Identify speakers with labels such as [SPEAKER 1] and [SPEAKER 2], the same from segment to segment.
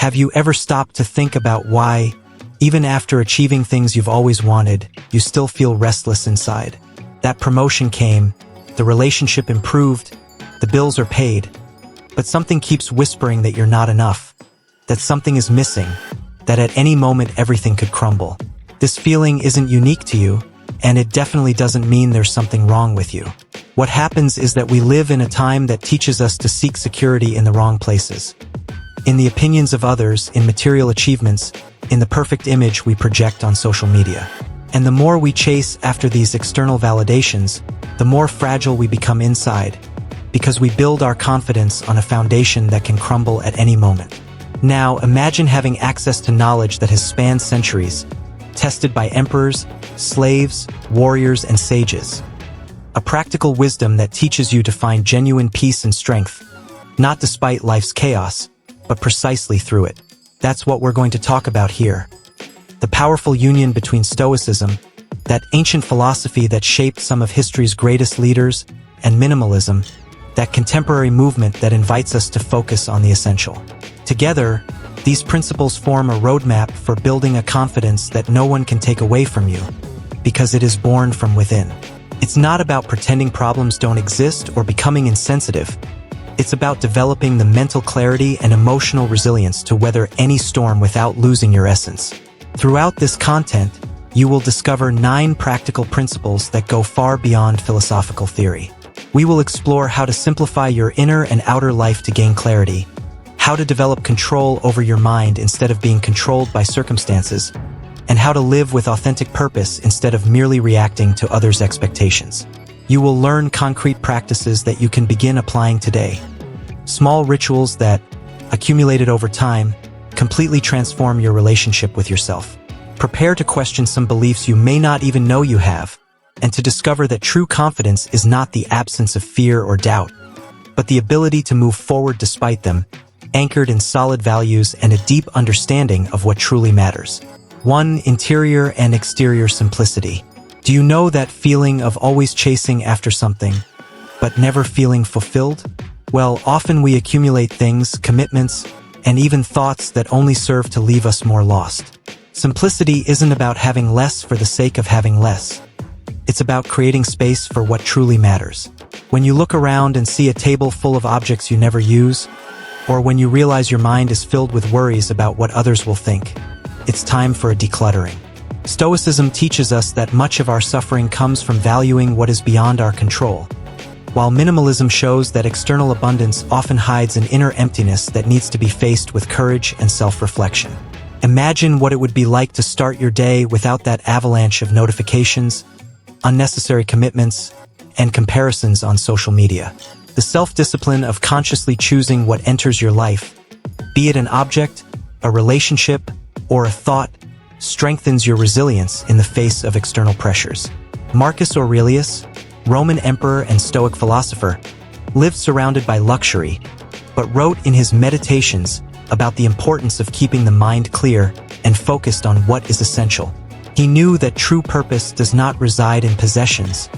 [SPEAKER 1] Have you ever stopped to think about why, even after achieving things you've always wanted, you still feel restless inside? That promotion came, the relationship improved, the bills are paid, but something keeps whispering that you're not enough, that something is missing, that at any moment everything could crumble. This feeling isn't unique to you, and it definitely doesn't mean there's something wrong with you. What happens is that we live in a time that teaches us to seek security in the wrong places. In the opinions of others, in material achievements, in the perfect image we project on social media. And the more we chase after these external validations, the more fragile we become inside, because we build our confidence on a foundation that can crumble at any moment. Now, imagine having access to knowledge that has spanned centuries, tested by emperors, slaves, warriors, and sages. A practical wisdom that teaches you to find genuine peace and strength, not despite life's chaos, but precisely through it. That's what we're going to talk about here. The powerful union between Stoicism, that ancient philosophy that shaped some of history's greatest leaders, and minimalism, that contemporary movement that invites us to focus on the essential. Together, these principles form a roadmap for building a confidence that no one can take away from you, because it is born from within. It's not about pretending problems don't exist or becoming insensitive. It's about developing the mental clarity and emotional resilience to weather any storm without losing your essence. Throughout this content, you will discover 9 practical principles that go far beyond philosophical theory. We will explore how to simplify your inner and outer life to gain clarity, how to develop control over your mind instead of being controlled by circumstances, and how to live with authentic purpose instead of merely reacting to others' expectations. You will learn concrete practices that you can begin applying today. Small rituals that, accumulated over time, completely transform your relationship with yourself. Prepare to question some beliefs you may not even know you have, and to discover that true confidence is not the absence of fear or doubt, but the ability to move forward despite them, anchored in solid values and a deep understanding of what truly matters. 1. Interior and exterior simplicity. Do you know that feeling of always chasing after something, but never feeling fulfilled? Well, often we accumulate things, commitments, and even thoughts that only serve to leave us more lost. Simplicity isn't about having less for the sake of having less. It's about creating space for what truly matters. When you look around and see a table full of objects you never use, or when you realize your mind is filled with worries about what others will think, it's time for a decluttering. Stoicism teaches us that much of our suffering comes from valuing what is beyond our control, while minimalism shows that external abundance often hides an inner emptiness that needs to be faced with courage and self-reflection. Imagine what it would be like to start your day without that avalanche of notifications, unnecessary commitments, and comparisons on social media. The self-discipline of consciously choosing what enters your life, be it an object, a relationship, or a thought, strengthens your resilience in the face of external pressures. Marcus Aurelius, Roman emperor and Stoic philosopher, lived surrounded by luxury, but wrote in his Meditations about the importance of keeping the mind clear and focused on what is essential. He knew that true purpose does not reside in possessions,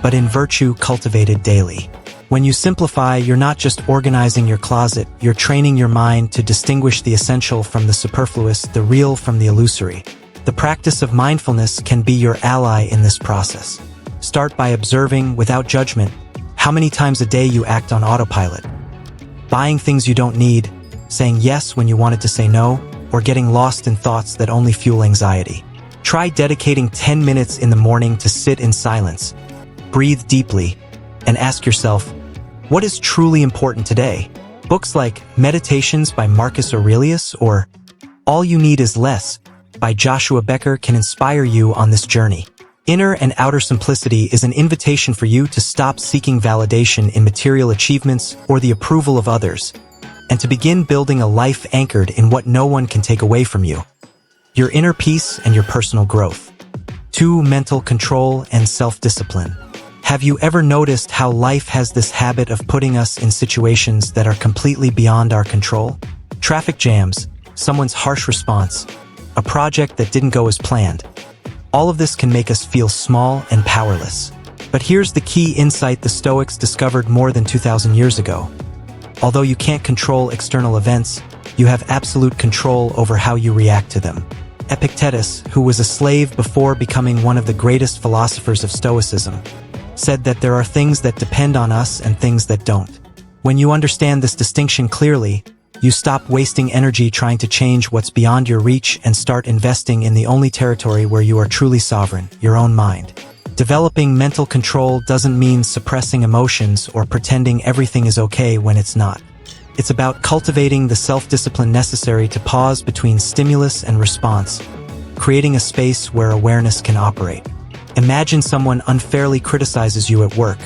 [SPEAKER 1] but in virtue cultivated daily. When you simplify, you're not just organizing your closet, you're training your mind to distinguish the essential from the superfluous, the real from the illusory. The practice of mindfulness can be your ally in this process. Start by observing, without judgment, how many times a day you act on autopilot. Buying things you don't need, saying yes when you wanted to say no, or getting lost in thoughts that only fuel anxiety. Try dedicating 10 minutes in the morning to sit in silence, breathe deeply, and ask yourself, what is truly important today? Books like Meditations by Marcus Aurelius or All You Need Is Less by Joshua Becker can inspire you on this journey. Inner and outer simplicity is an invitation for you to stop seeking validation in material achievements or the approval of others, and to begin building a life anchored in what no one can take away from you: your inner peace and your personal growth. 2. Mental control and self-discipline. Have you ever noticed how life has this habit of putting us in situations that are completely beyond our control? Traffic jams, someone's harsh response, a project that didn't go as planned. All of this can make us feel small and powerless. But here's the key insight the Stoics discovered more than 2,000 years ago. Although you can't control external events, You have absolute control over how you react to them. Epictetus, who was a slave before becoming one of the greatest philosophers of Stoicism, said that there are things that depend on us and things that don't. When you understand this distinction clearly, you stop wasting energy trying to change what's beyond your reach and start investing in the only territory where you are truly sovereign, your own mind. Developing mental control doesn't mean suppressing emotions or pretending everything is okay when it's not. It's about cultivating the self-discipline necessary to pause between stimulus and response, creating a space where awareness can operate. Imagine someone unfairly criticizes you at work.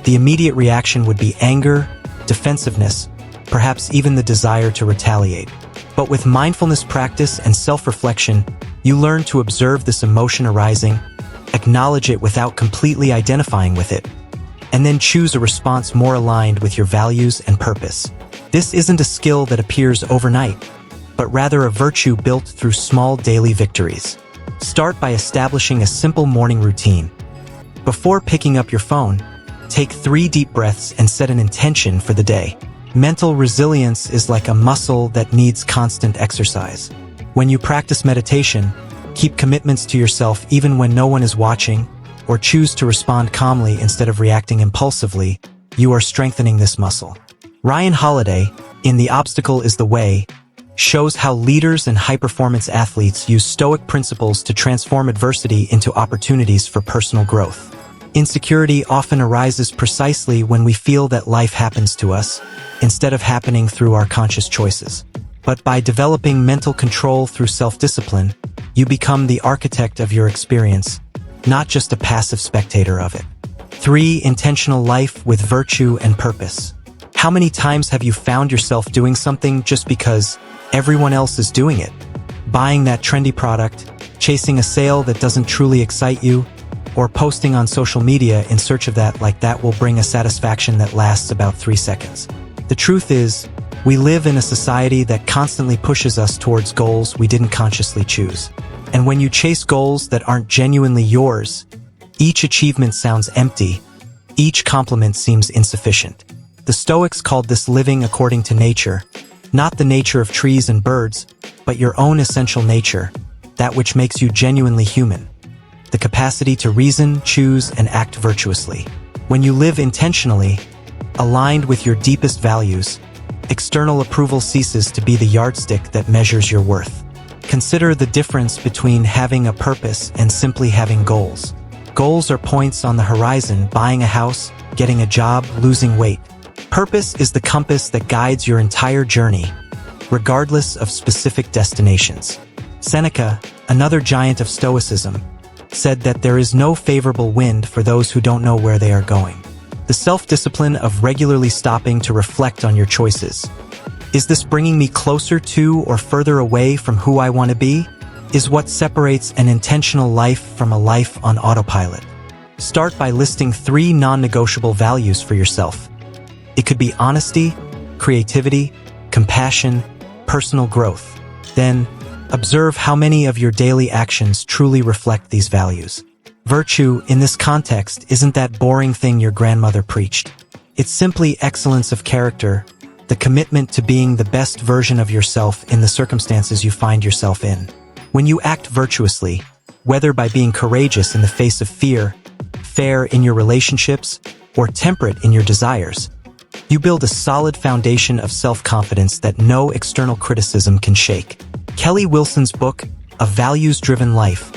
[SPEAKER 1] The immediate reaction would be anger, defensiveness, perhaps even the desire to retaliate. But with mindfulness practice and self-reflection, you learn to observe this emotion arising, acknowledge it without completely identifying with it, and then choose a response more aligned with your values and purpose. This isn't a skill that appears overnight, but rather a virtue built through small daily victories. Start by establishing a simple morning routine. Before picking up your phone, take 3 deep breaths and set an intention for the day. Mental resilience is like a muscle that needs constant exercise. When you practice meditation, keep commitments to yourself even when no one is watching, or choose to respond calmly instead of reacting impulsively, you are strengthening this muscle. Ryan Holiday, in The Obstacle is the Way, shows how leaders and high-performance athletes use Stoic principles to transform adversity into opportunities for personal growth. Insecurity often arises precisely when we feel that life happens to us, instead of happening through our conscious choices. But by developing mental control through self-discipline, you become the architect of your experience, not just a passive spectator of it. 3. Intentional life with virtue and purpose. How many times have you found yourself doing something just because everyone else is doing it? Buying that trendy product, chasing a sale that doesn't truly excite you, or posting on social media in search of that like that will bring a satisfaction that lasts about 3 seconds. The truth is, we live in a society that constantly pushes us towards goals we didn't consciously choose. And when you chase goals that aren't genuinely yours, each achievement sounds empty, each compliment seems insufficient. The Stoics called this living according to nature, not the nature of trees and birds, but your own essential nature, that which makes you genuinely human. The capacity to reason, choose, and act virtuously. When you live intentionally, aligned with your deepest values, external approval ceases to be the yardstick that measures your worth. Consider the difference between having a purpose and simply having goals. Goals are points on the horizon: buying a house, getting a job, losing weight. Purpose is the compass that guides your entire journey, regardless of specific destinations. Seneca, another giant of Stoicism, said that there is no favorable wind for those who don't know where they are going. The self-discipline of regularly stopping to reflect on your choices. Is this bringing me closer to or further away from who I want to be? Is what separates an intentional life from a life on autopilot. Start by listing 3 non-negotiable values for yourself. It could be honesty, creativity, compassion, personal growth. Then, observe how many of your daily actions truly reflect these values. Virtue, in this context, isn't that boring thing your grandmother preached. It's simply excellence of character, the commitment to being the best version of yourself in the circumstances you find yourself in. When you act virtuously, whether by being courageous in the face of fear, fair in your relationships, or temperate in your desires, you build a solid foundation of self-confidence that no external criticism can shake. Kelly Wilson's book, A Values-Driven Life,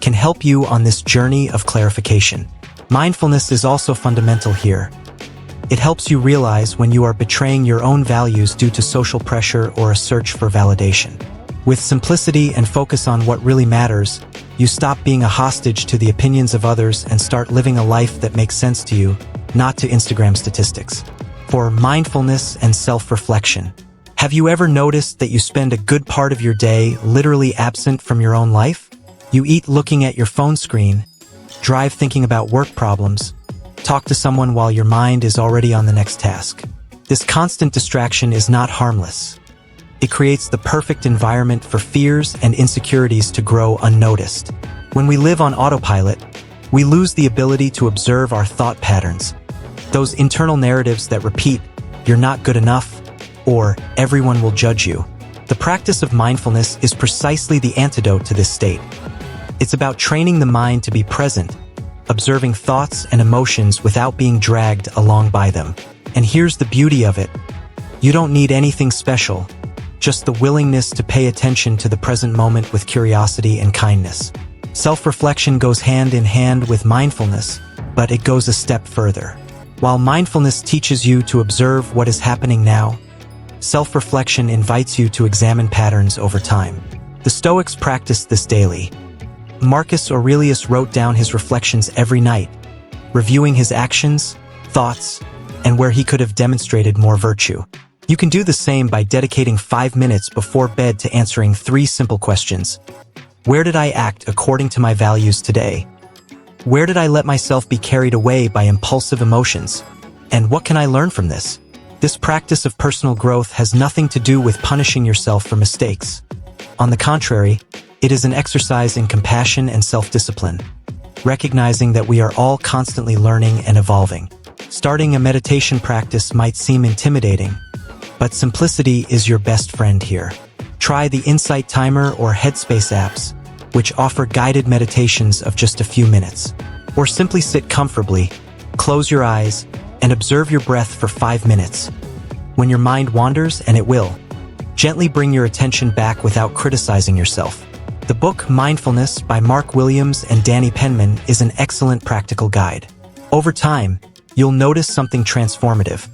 [SPEAKER 1] can help you on this journey of clarification. Mindfulness is also fundamental here. It helps you realize when you are betraying your own values due to social pressure or a search for validation. With simplicity and focus on what really matters, you stop being a hostage to the opinions of others and start living a life that makes sense to you, not to Instagram statistics. For mindfulness and self-reflection. Have you ever noticed that you spend a good part of your day literally absent from your own life? You eat looking at your phone screen, drive thinking about work problems, talk to someone while your mind is already on the next task. This constant distraction is not harmless. It creates the perfect environment for fears and insecurities to grow unnoticed. When we live on autopilot, we lose the ability to observe our thought patterns. Those internal narratives that repeat, "You're not good enough," or everyone will judge you. The practice of mindfulness is precisely the antidote to this state. It's about training the mind to be present, observing thoughts and emotions without being dragged along by them. And here's the beauty of it. You don't need anything special, just the willingness to pay attention to the present moment with curiosity and kindness. Self-reflection goes hand in hand with mindfulness, but it goes a step further. While mindfulness teaches you to observe what is happening now, self-reflection invites you to examine patterns over time. The Stoics practiced this daily. Marcus Aurelius wrote down his reflections every night, reviewing his actions, thoughts, and where he could have demonstrated more virtue. You can do the same by dedicating 5 minutes before bed to answering 3 simple questions. Where did I act according to my values today? Where did I let myself be carried away by impulsive emotions? And what can I learn from this? This practice of personal growth has nothing to do with punishing yourself for mistakes. On the contrary, it is an exercise in compassion and self-discipline, recognizing that we are all constantly learning and evolving. Starting a meditation practice might seem intimidating, but simplicity is your best friend here. Try the Insight Timer or Headspace apps, which offer guided meditations of just a few minutes. Or simply sit comfortably, close your eyes, and observe your breath for 5 minutes. When your mind wanders, and it will, gently bring your attention back without criticizing yourself. The book Mindfulness by Mark Williams and Danny Penman is an excellent practical guide. Over time, you'll notice something transformative.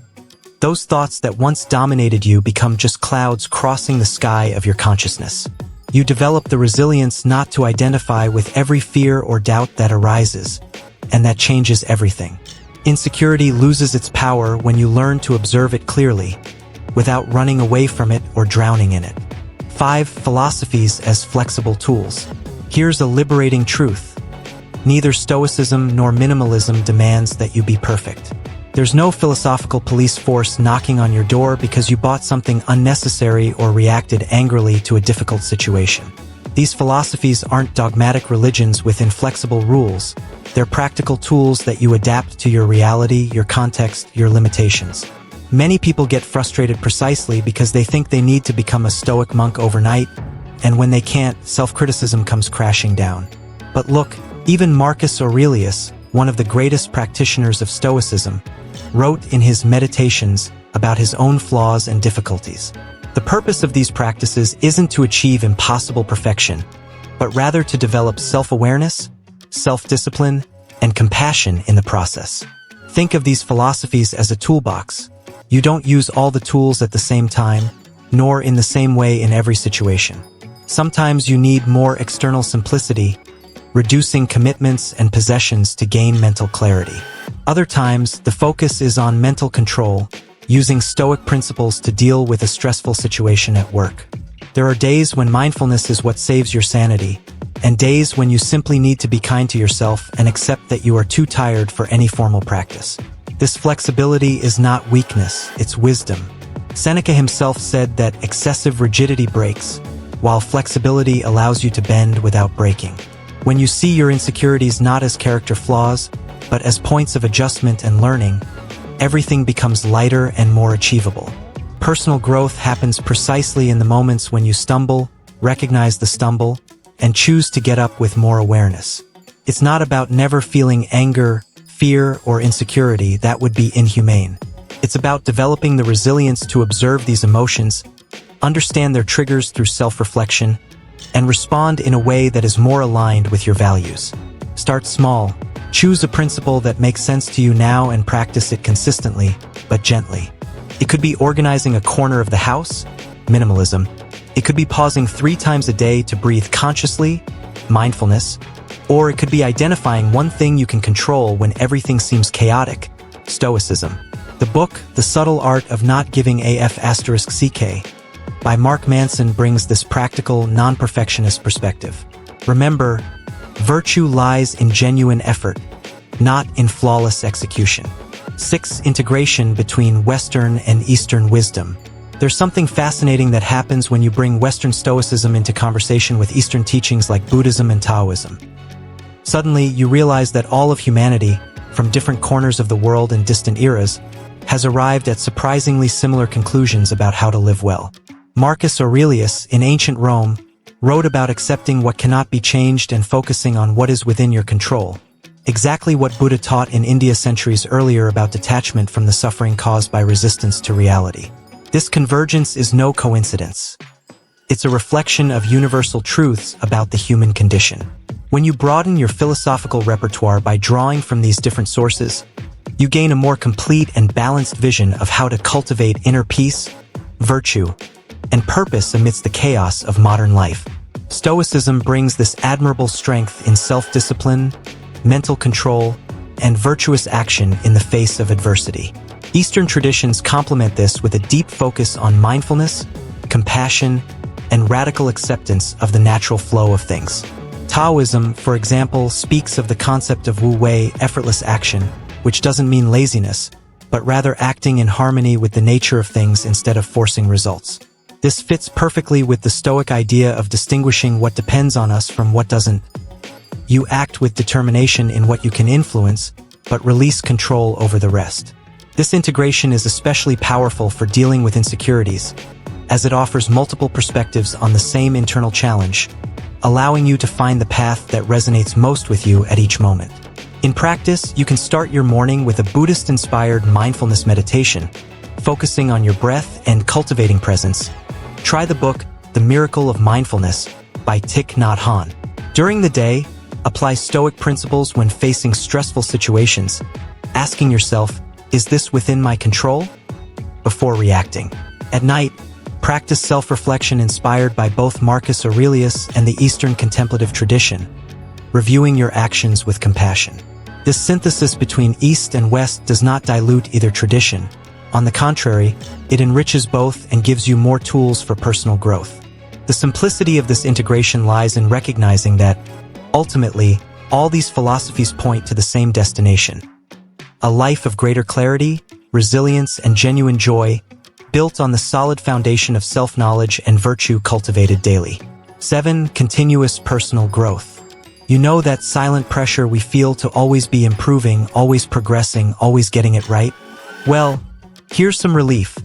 [SPEAKER 1] Those thoughts that once dominated you become just clouds crossing the sky of your consciousness. You develop the resilience not to identify with every fear or doubt that arises, and that changes everything. Insecurity loses its power when you learn to observe it clearly, without running away from it or drowning in it. 5 philosophies as flexible tools. Here's a liberating truth. Neither Stoicism nor minimalism demands that you be perfect. There's no philosophical police force knocking on your door because you bought something unnecessary or reacted angrily to a difficult situation. These philosophies aren't dogmatic religions with inflexible rules. They're practical tools that you adapt to your reality, your context, your limitations. Many people get frustrated precisely because they think they need to become a Stoic monk overnight, and when they can't, self-criticism comes crashing down. But look, even Marcus Aurelius, one of the greatest practitioners of Stoicism, wrote in his Meditations about his own flaws and difficulties. The purpose of these practices isn't to achieve impossible perfection, but rather to develop self-awareness, self-discipline, and compassion in the process. Think of these philosophies as a toolbox. You don't use all the tools at the same time, nor in the same way in every situation. Sometimes you need more external simplicity, reducing commitments and possessions to gain mental clarity. Other times, the focus is on mental control, using Stoic principles to deal with a stressful situation at work. There are days when mindfulness is what saves your sanity, and days when you simply need to be kind to yourself and accept that you are too tired for any formal practice. This flexibility is not weakness, it's wisdom. Seneca himself said that excessive rigidity breaks, while flexibility allows you to bend without breaking. When you see your insecurities not as character flaws, but as points of adjustment and learning, everything becomes lighter and more achievable. Personal growth happens precisely in the moments when you stumble, recognize the stumble, and choose to get up with more awareness. It's not about never feeling anger, fear, or insecurity. That would be inhumane. It's about developing the resilience to observe these emotions, understand their triggers through self-reflection, and respond in a way that is more aligned with your values. Start small. Choose a principle that makes sense to you now and practice it consistently, but gently. It could be organizing a corner of the house, minimalism. It could be pausing 3 times a day to breathe consciously, mindfulness. Or it could be identifying one thing you can control when everything seems chaotic, Stoicism. The book, The Subtle Art of Not Giving a**ck, by Mark Manson brings this practical, non-perfectionist perspective. Remember, virtue lies in genuine effort, not in flawless execution. 6. Integration between Western and Eastern wisdom. There's something fascinating that happens when you bring Western Stoicism into conversation with Eastern teachings like Buddhism and Taoism. Suddenly, you realize that all of humanity, from different corners of the world and distant eras, has arrived at surprisingly similar conclusions about how to live well. Marcus Aurelius, in ancient Rome, wrote about accepting what cannot be changed and focusing on what is within your control. Exactly what Buddha taught in India centuries earlier about detachment from the suffering caused by resistance to reality. This convergence is no coincidence. It's a reflection of universal truths about the human condition. When you broaden your philosophical repertoire by drawing from these different sources, you gain a more complete and balanced vision of how to cultivate inner peace, virtue, and purpose amidst the chaos of modern life. Stoicism brings this admirable strength in self-discipline, mental control, and virtuous action in the face of adversity. Eastern traditions complement this with a deep focus on mindfulness, compassion, and radical acceptance of the natural flow of things. Taoism, for example, speaks of the concept of wu-wei, effortless action, which doesn't mean laziness, but rather acting in harmony with the nature of things instead of forcing results. This fits perfectly with the Stoic idea of distinguishing what depends on us from what doesn't. You act with determination in what you can influence, but release control over the rest. This integration is especially powerful for dealing with insecurities, as it offers multiple perspectives on the same internal challenge, allowing you to find the path that resonates most with you at each moment. In practice, you can start your morning with a Buddhist-inspired mindfulness meditation, focusing on your breath and cultivating presence. Try the book, The Miracle of Mindfulness, by Thich Nhat Hanh. During the day, apply Stoic principles when facing stressful situations, asking yourself, is this within my control? Before reacting. At night, practice self-reflection inspired by both Marcus Aurelius and the Eastern contemplative tradition, reviewing your actions with compassion. This synthesis between East and West does not dilute either tradition. On the contrary, it enriches both and gives you more tools for personal growth. The simplicity of this integration lies in recognizing that, ultimately, all these philosophies point to the same destination: a life of greater clarity, resilience, and genuine joy, built on the solid foundation of self-knowledge and virtue cultivated daily. 7. Continuous personal growth. You know that silent pressure we feel to always be improving, always progressing, always getting it right? Well, here's some relief.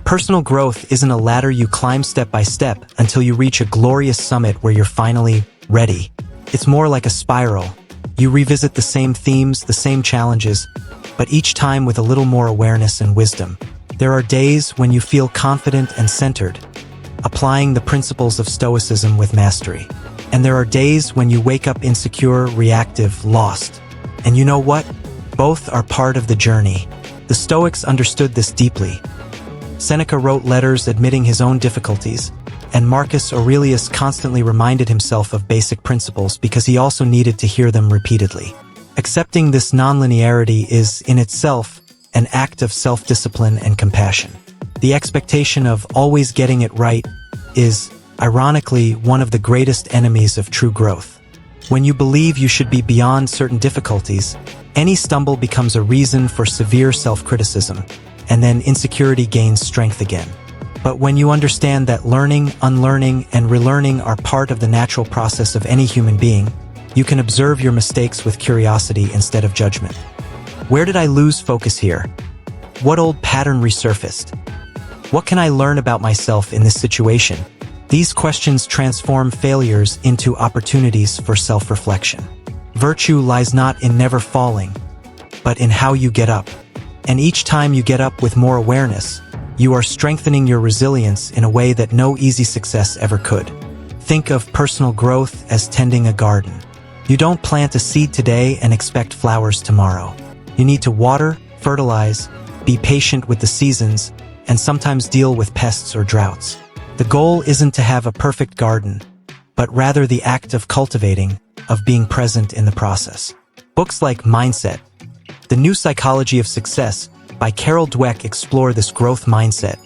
[SPEAKER 1] Personal growth isn't a ladder you climb step by step until you reach a glorious summit where you're finally ready. It's more like a spiral. You revisit the same themes, the same challenges, but each time with a little more awareness and wisdom. There are days when you feel confident and centered, applying the principles of Stoicism with mastery. And there are days when you wake up insecure, reactive, lost. And you know what? Both are part of the journey. The Stoics understood this deeply. Seneca wrote letters admitting his own difficulties, and Marcus Aurelius constantly reminded himself of basic principles because he also needed to hear them repeatedly. Accepting this nonlinearity is, in itself, an act of self-discipline and compassion. The expectation of always getting it right is, ironically, one of the greatest enemies of true growth. When you believe you should be beyond certain difficulties, any stumble becomes a reason for severe self-criticism, and then insecurity gains strength again. But when you understand that learning, unlearning, and relearning are part of the natural process of any human being, you can observe your mistakes with curiosity instead of judgment. Where did I lose focus here? What old pattern resurfaced? What can I learn about myself in this situation? These questions transform failures into opportunities for self-reflection. Virtue lies not in never falling, but in how you get up. And each time you get up with more awareness, you are strengthening your resilience in a way that no easy success ever could. Think of personal growth as tending a garden. You don't plant a seed today and expect flowers tomorrow. You need to water, fertilize, be patient with the seasons, and sometimes deal with pests or droughts. The goal isn't to have a perfect garden, but rather the act of cultivating, of being present in the process. Books like Mindset, The New Psychology of Success by Carol Dweck explore this growth mindset,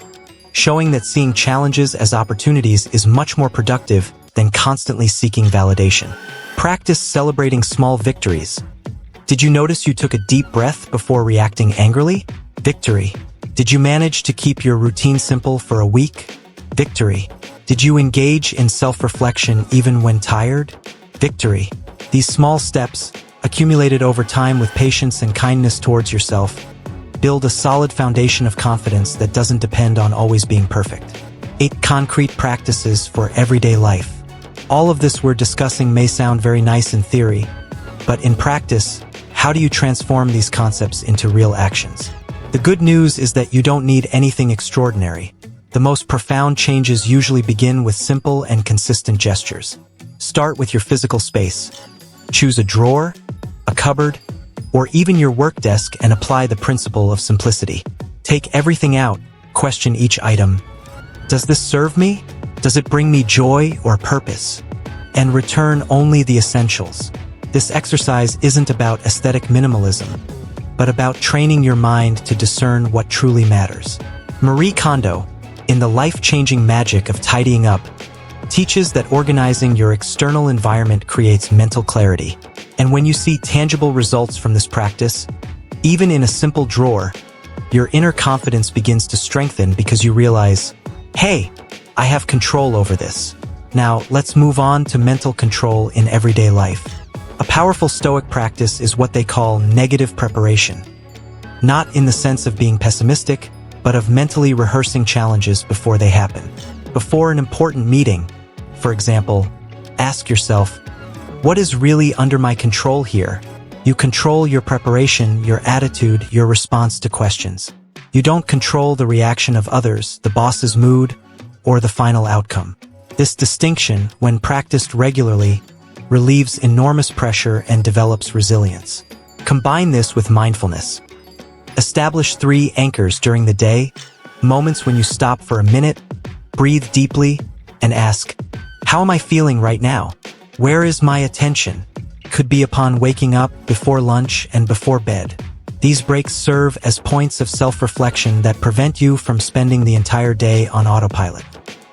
[SPEAKER 1] showing that seeing challenges as opportunities is much more productive than constantly seeking validation. Practice celebrating small victories. Did you notice you took a deep breath before reacting angrily? Victory. Did you manage to keep your routine simple for a week? Victory. Did you engage in self-reflection even when tired? Victory. These small steps, accumulated over time with patience and kindness towards yourself, Build a solid foundation of confidence that doesn't depend on always being perfect. 8 concrete practices for everyday life. All of this we're discussing may sound very nice in theory, but in practice, how do you transform these concepts into real actions? The good news is that you don't need anything extraordinary. The most profound changes usually begin with simple and consistent gestures. Start with your physical space. Choose a drawer, a cupboard, or even your work desk and apply the principle of simplicity. Take everything out, question each item. Does this serve me? Does it bring me joy or purpose? And return only the essentials. This exercise isn't about aesthetic minimalism, but about training your mind to discern what truly matters. Marie Kondo, in The Life-Changing Magic of Tidying Up, teaches that organizing your external environment creates mental clarity. And when you see tangible results from this practice, even in a simple drawer, your inner confidence begins to strengthen because you realize, hey, I have control over this. Now, let's move on to mental control in everyday life. A powerful Stoic practice is what they call negative preparation. Not in the sense of being pessimistic, but of mentally rehearsing challenges before they happen. Before an important meeting, for example, ask yourself, what is really under my control here? You control your preparation, your attitude, your response to questions. You don't control the reaction of others, the boss's mood, or the final outcome. This distinction, when practiced regularly, relieves enormous pressure and develops resilience. Combine this with mindfulness. Establish 3 anchors during the day, moments when you stop for a minute, breathe deeply, and ask, how am I feeling right now? Where is my attention? Could be upon waking up, before lunch, and before bed. These breaks serve as points of self-reflection that prevent you from spending the entire day on autopilot.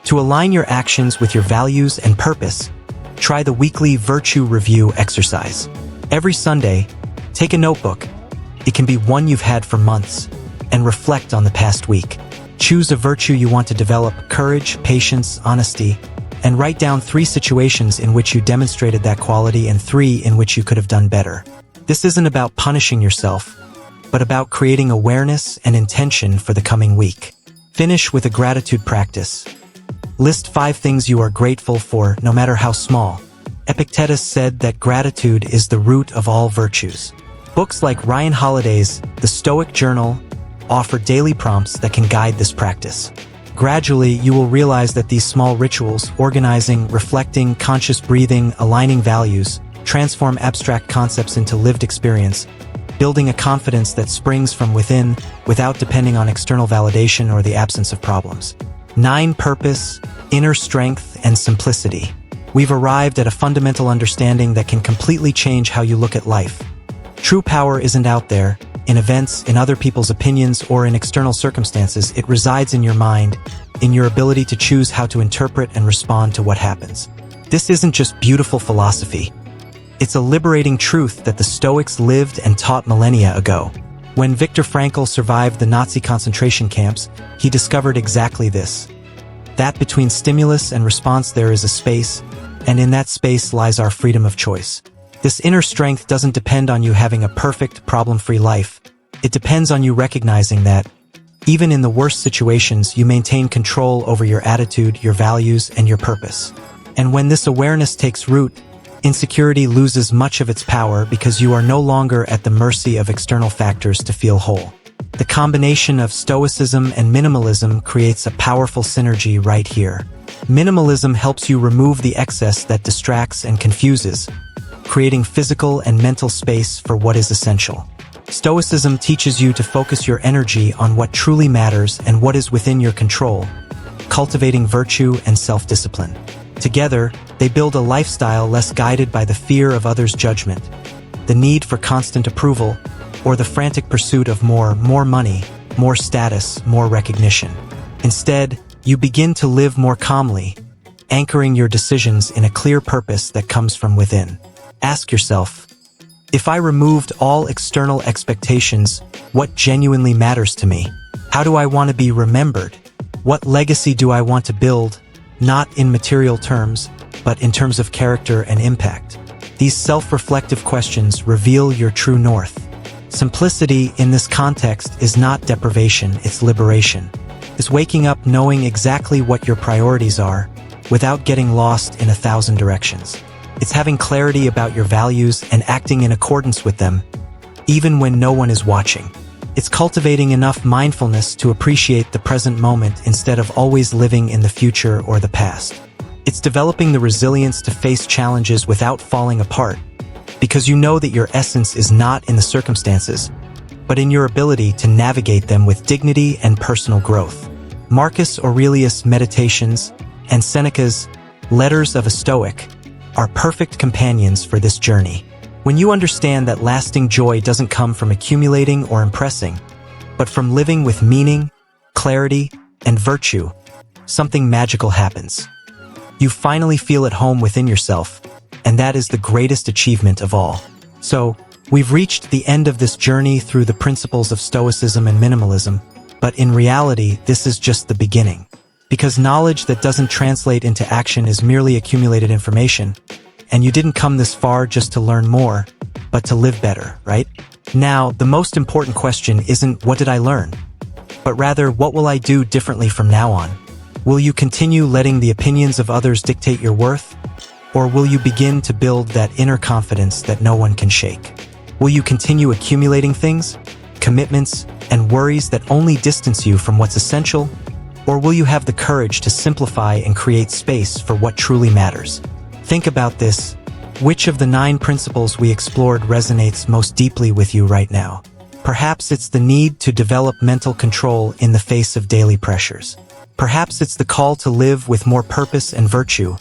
[SPEAKER 1] To align your actions with your values and purpose, try the weekly virtue review exercise. Every Sunday, take a notebook. It can be one you've had for months, and reflect on the past week. Choose a virtue you want to develop: courage, patience, honesty, and write down 3 situations in which you demonstrated that quality and 3 in which you could have done better. This isn't about punishing yourself, but about creating awareness and intention for the coming week. Finish with a gratitude practice. List 5 things you are grateful for, no matter how small. Epictetus said that gratitude is the root of all virtues. Books like Ryan Holiday's The Stoic Journal offer daily prompts that can guide this practice. Gradually, you will realize that these small rituals, organizing, reflecting, conscious breathing, aligning values, transform abstract concepts into lived experience, building a confidence that springs from within without depending on external validation or the absence of problems. 9. Purpose, inner strength, and simplicity. We've arrived at a fundamental understanding that can completely change how you look at life. True power isn't out there, in events, in other people's opinions, or in external circumstances. It resides in your mind, in your ability to choose how to interpret and respond to what happens. This isn't just beautiful philosophy. It's a liberating truth that the Stoics lived and taught millennia ago. When Viktor Frankl survived the Nazi concentration camps, he discovered exactly this. That between stimulus and response there is a space, and in that space lies our freedom of choice. This inner strength doesn't depend on you having a perfect, problem-free life. It depends on you recognizing that, even in the worst situations, you maintain control over your attitude, your values, and your purpose. And when this awareness takes root, insecurity loses much of its power because you are no longer at the mercy of external factors to feel whole. The combination of Stoicism and minimalism creates a powerful synergy right here. Minimalism helps you remove the excess that distracts and confuses, creating physical and mental space for what is essential. Stoicism teaches you to focus your energy on what truly matters and what is within your control, cultivating virtue and self-discipline. Together, they build a lifestyle less guided by the fear of others' judgment, the need for constant approval, or the frantic pursuit of more money, more status, more recognition. Instead, you begin to live more calmly, anchoring your decisions in a clear purpose that comes from within. Ask yourself, if I removed all external expectations, what genuinely matters to me? How do I want to be remembered? What legacy do I want to build, not in material terms, but in terms of character and impact? These self-reflective questions reveal your true north. Simplicity in this context is not deprivation, it's liberation. It's waking up knowing exactly what your priorities are without getting lost in 1,000 directions. It's having clarity about your values and acting in accordance with them, even when no one is watching. It's cultivating enough mindfulness to appreciate the present moment instead of always living in the future or the past. It's developing the resilience to face challenges without falling apart, because you know that your essence is not in the circumstances, but in your ability to navigate them with dignity and personal growth. Marcus Aurelius' Meditations and Seneca's Letters of a Stoic are perfect companions for this journey. When you understand that lasting joy doesn't come from accumulating or impressing, but from living with meaning, clarity, and virtue, something magical happens. You finally feel at home within yourself, and that is the greatest achievement of all. So, we've reached the end of this journey through the principles of Stoicism and Minimalism, but in reality, this is just the beginning. Because knowledge that doesn't translate into action is merely accumulated information, and you didn't come this far just to learn more, but to live better, right? Now, the most important question isn't what did I learn, but rather what will I do differently from now on? Will you continue letting the opinions of others dictate your worth? Or will you begin to build that inner confidence that no one can shake? Will you continue accumulating things, commitments, and worries that only distance you from what's essential? Or will you have the courage to simplify and create space for what truly matters? Think about this. Which of the 9 principles we explored resonates most deeply with you right now? Perhaps it's the need to develop mental control in the face of daily pressures. Perhaps it's the call to live with more purpose and virtue,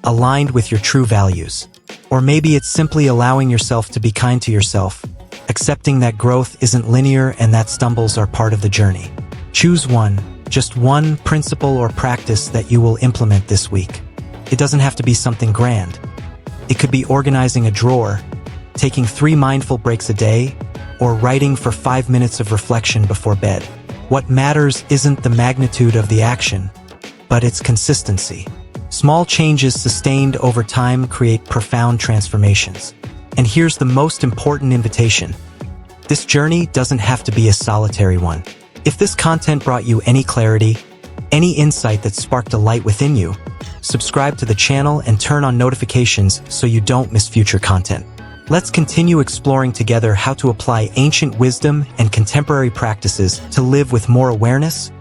[SPEAKER 1] aligned with your true values. Or maybe it's simply allowing yourself to be kind to yourself, accepting that growth isn't linear and that stumbles are part of the journey. Choose one, just one principle or practice that you will implement this week. It doesn't have to be something grand. It could be organizing a drawer, taking 3 mindful breaks a day, or writing for 5 minutes of reflection before bed. What matters isn't the magnitude of the action, but its consistency. Small changes sustained over time create profound transformations. And here's the most important invitation. This journey doesn't have to be a solitary one. If this content brought you any clarity, any insight that sparked a light within you, subscribe to the channel and turn on notifications so you don't miss future content. Let's continue exploring together how to apply ancient wisdom and contemporary practices to live with more awareness,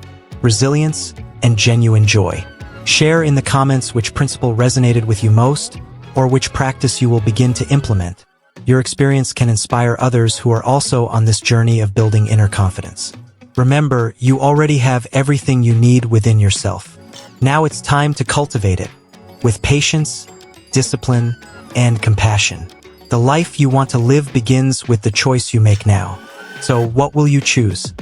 [SPEAKER 1] resilience, and genuine joy. Share in the comments which principle resonated with you most, or which practice you will begin to implement. Your experience can inspire others who are also on this journey of building inner confidence. Remember, you already have everything you need within yourself. Now it's time to cultivate it, with patience, discipline, and compassion. The life you want to live begins with the choice you make now. So what will you choose?